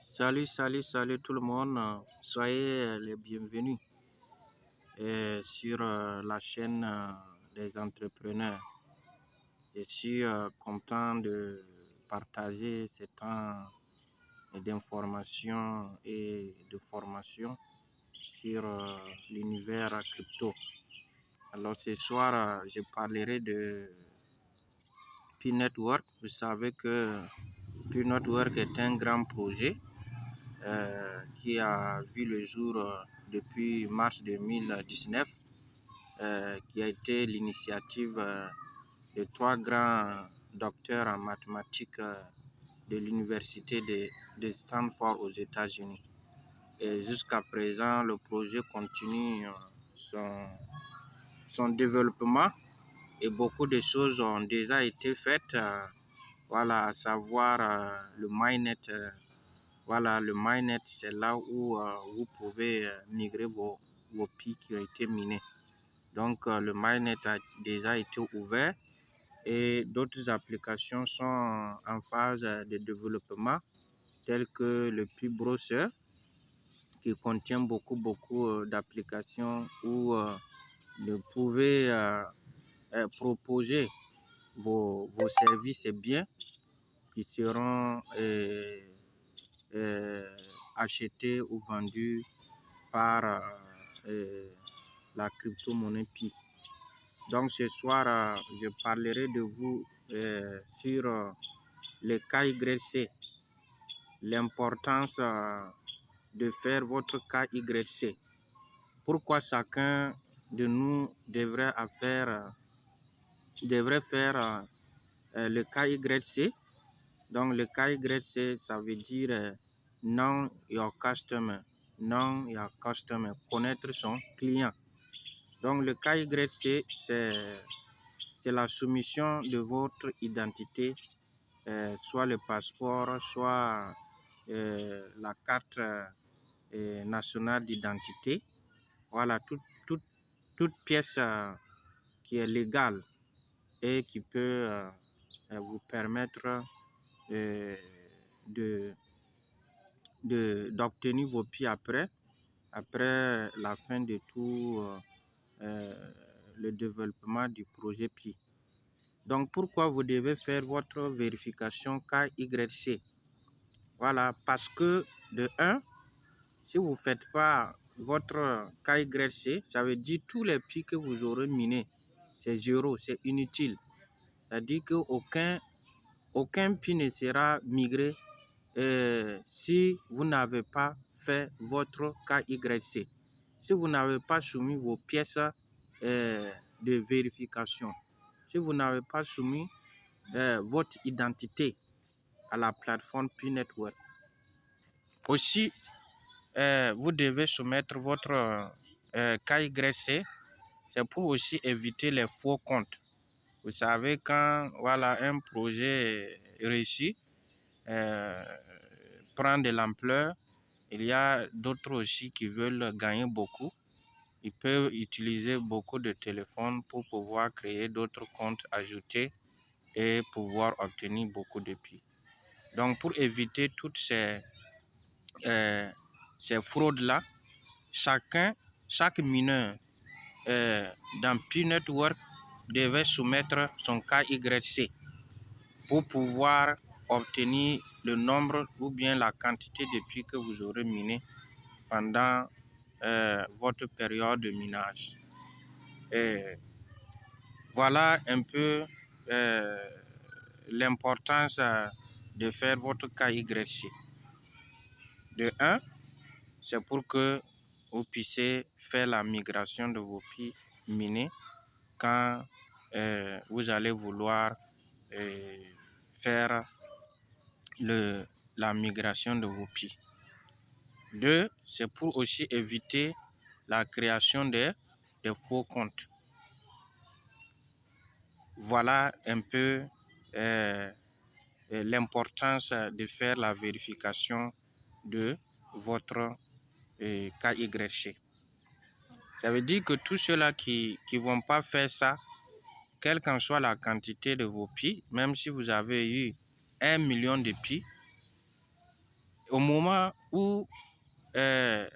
Salut tout le monde. Soyez les bienvenus sur la chaîne des entrepreneurs. Je suis content de partager ce temps d'information et de formation sur l'univers crypto. Alors ce soir, je parlerai de P-Network. Vous savez que P-Network est un grand projet qui a vu le jour depuis mars 2019, qui a été l'initiative de 3 grands docteurs en mathématiques de l'université de Stanford aux États-Unis. Et jusqu'à présent, le projet continue son développement et beaucoup de choses ont déjà été faites, voilà, à savoir le mainnet. Voilà, le mainnet, c'est là où vous pouvez migrer vos puits qui ont été minés. Donc, le mainnet a déjà été ouvert et d'autres applications sont en phase de développement, telles que le puits Browser, qui contient beaucoup d'applications où vous pouvez proposer vos services et biens qui seront achetés ou vendus par la crypto-monnaie Pi. Donc ce soir, je parlerai de vous sur le KYC, l'importance de faire votre KYC. Pourquoi chacun de nous devrait faire le KYC. Donc le KYC, ça veut dire Know Your Customer. Know Your Customer, connaître son client. Donc le KYC, c'est la soumission de votre identité, soit le passeport, soit la carte nationale d'identité. Voilà, toute pièce qui est légale et qui peut vous permettre d'obtenir vos pieds après la fin de tout le développement du projet Pi. Donc pourquoi vous devez faire votre vérification KYC? Voilà, parce que de 1, si vous ne faites pas votre KYC, ça veut dire tous les Pi que vous aurez minés, c'est zéro, c'est inutile. C'est-à-dire qu'aucun Pi ne sera migré si vous n'avez pas fait votre KYC, si vous n'avez pas soumis vos pièces de vérification, si vous n'avez pas soumis votre identité à la plateforme P-Network. Aussi, vous devez soumettre votre KYC, c'est pour aussi éviter les faux comptes. Vous savez, quand voilà, un projet réussi, prend de l'ampleur, il y a d'autres aussi qui veulent gagner beaucoup. Ils peuvent utiliser beaucoup de téléphones pour pouvoir créer d'autres comptes ajoutés et pouvoir obtenir beaucoup de Pi. Donc pour éviter toutes ces fraudes-là, chaque mineur dans P-Network devait soumettre son KYC pour pouvoir obtenir le nombre ou bien la quantité de Pi que vous aurez miné pendant votre période de minage. Voilà un peu l'importance de faire votre KYC. De 1, c'est pour que vous puissiez faire la migration de vos Pi minés quand vous allez vouloir faire la migration de vos Pi. 2, c'est pour aussi éviter la création des faux comptes. Voilà un peu l'importance de faire la vérification de votre KYC. Ça veut dire que tous ceux-là qui ne vont pas faire ça, quelle qu'en soit la quantité de vos Pi, même si vous avez eu 1 million de Pi, au moment où euh,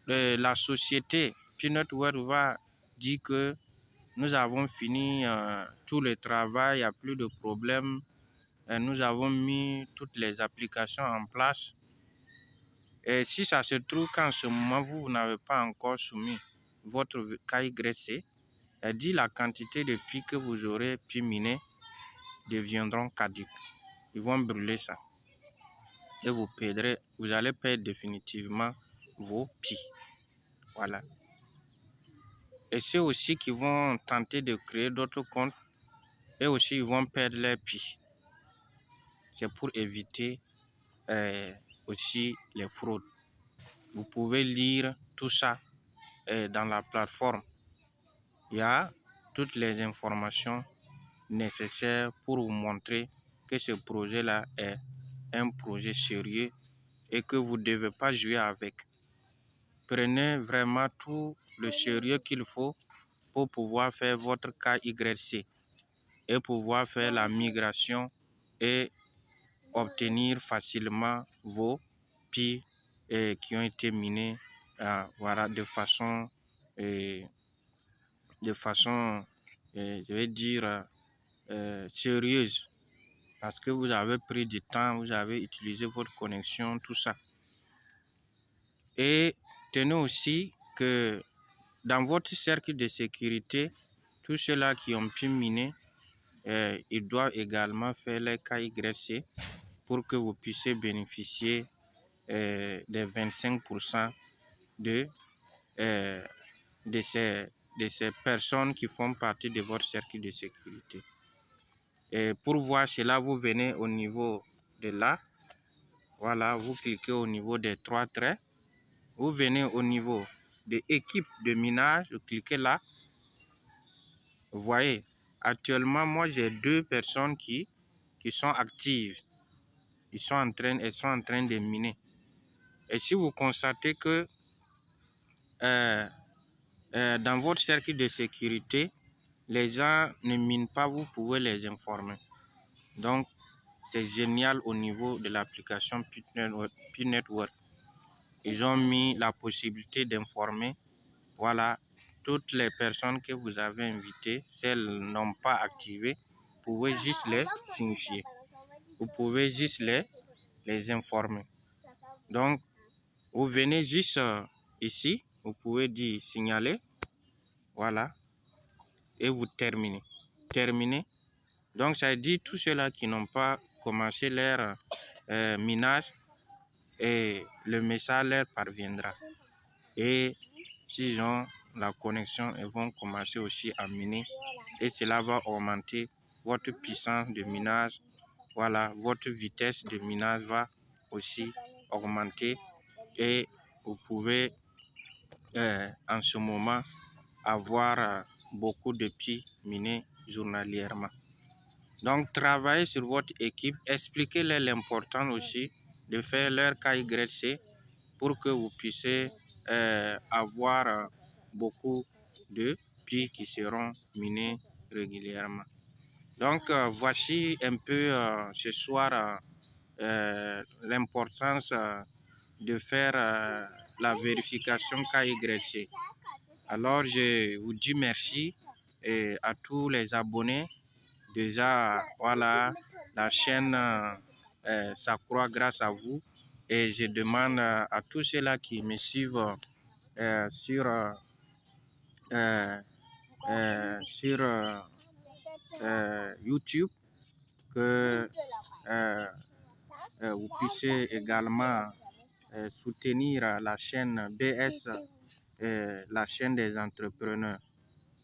la société Peanut World va dire que nous avons fini tout le travail, il n'y a plus de problème, nous avons mis toutes les applications en place. Et si ça se trouve qu'en ce moment, vous n'avez pas encore soumis votre KYC, elle dit la quantité de puits que vous aurez pu miner deviendront caduques. Ils vont brûler ça. Et vous allez perdre définitivement vos puits. Voilà. Et ceux aussi qui vont tenter de créer d'autres comptes, et aussi ils vont perdre leurs puits. C'est pour éviter aussi les fraudes. Vous pouvez lire tout ça dans la plateforme. Il y a toutes les informations nécessaires pour vous montrer que ce projet-là est un projet sérieux et que vous ne devez pas jouer avec. Prenez vraiment tout le sérieux qu'il faut pour pouvoir faire votre KYC et pouvoir faire la migration et obtenir facilement vos puits qui ont été minés voilà, de façon, je vais dire, sérieuse. Parce que vous avez pris du temps, vous avez utilisé votre connexion, tout ça. Et tenez aussi que dans votre cercle de sécurité, tous ceux-là qui ont pu miner, ils doivent également faire les KYC pour que vous puissiez bénéficier des 25% de ces personnes qui font partie de votre cercle de sécurité. Et pour voir cela, vous venez au niveau de là. Voilà, vous cliquez au niveau des 3 traits. Vous venez au niveau de équipe de minage, vous cliquez là. Vous voyez, actuellement, moi, j'ai 2 personnes qui sont actives. Elles sont en train de miner. Et si vous constatez que dans votre cercle de sécurité, les gens ne minent pas, vous pouvez les informer. Donc, c'est génial au niveau de l'application Peanut World. Ils ont mis la possibilité d'informer, voilà, toutes les personnes que vous avez invitées, si elles n'ont pas activé, vous pouvez juste les signifier. Vous pouvez juste les informer. Donc, vous venez juste ici, vous pouvez dire signaler, voilà, et vous terminez. Donc, ça dit tous ceux-là qui n'ont pas commencé leur minage et le message leur parviendra. Et s'ils ont la connexion, ils vont commencer aussi à miner et cela va augmenter votre puissance de minage. Voilà, votre vitesse de minage va aussi augmenter et vous pouvez en ce moment avoir beaucoup de puits minés journalièrement. Donc, travaillez sur votre équipe, expliquez-leur l'important aussi de faire leur KYC pour que vous puissiez avoir beaucoup de puits qui seront minés régulièrement. Donc, voici un peu ce soir l'importance de faire la vérification KYC. Alors, je vous dis merci à tous les abonnés. Déjà, voilà, la chaîne s'accroît grâce à vous. Et je demande à tous ceux-là qui me suivent sur YouTube que vous puissiez également soutenir la chaîne BS, la chaîne des entrepreneurs.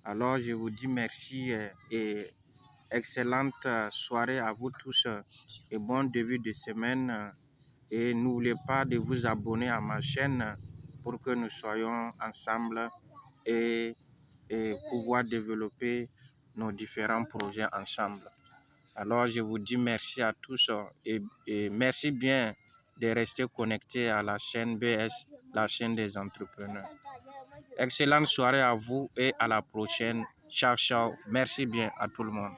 Alors, je vous dis merci et excellente soirée à vous tous et bon début de semaine. Et n'oubliez pas de vous abonner à ma chaîne pour que nous soyons ensemble et pouvoir développer nos différents projets ensemble. Alors, je vous dis merci à tous et merci bien de rester connectés à la chaîne BS, la chaîne des entrepreneurs. Excellente soirée à vous et à la prochaine. Ciao, ciao. Merci bien à tout le monde.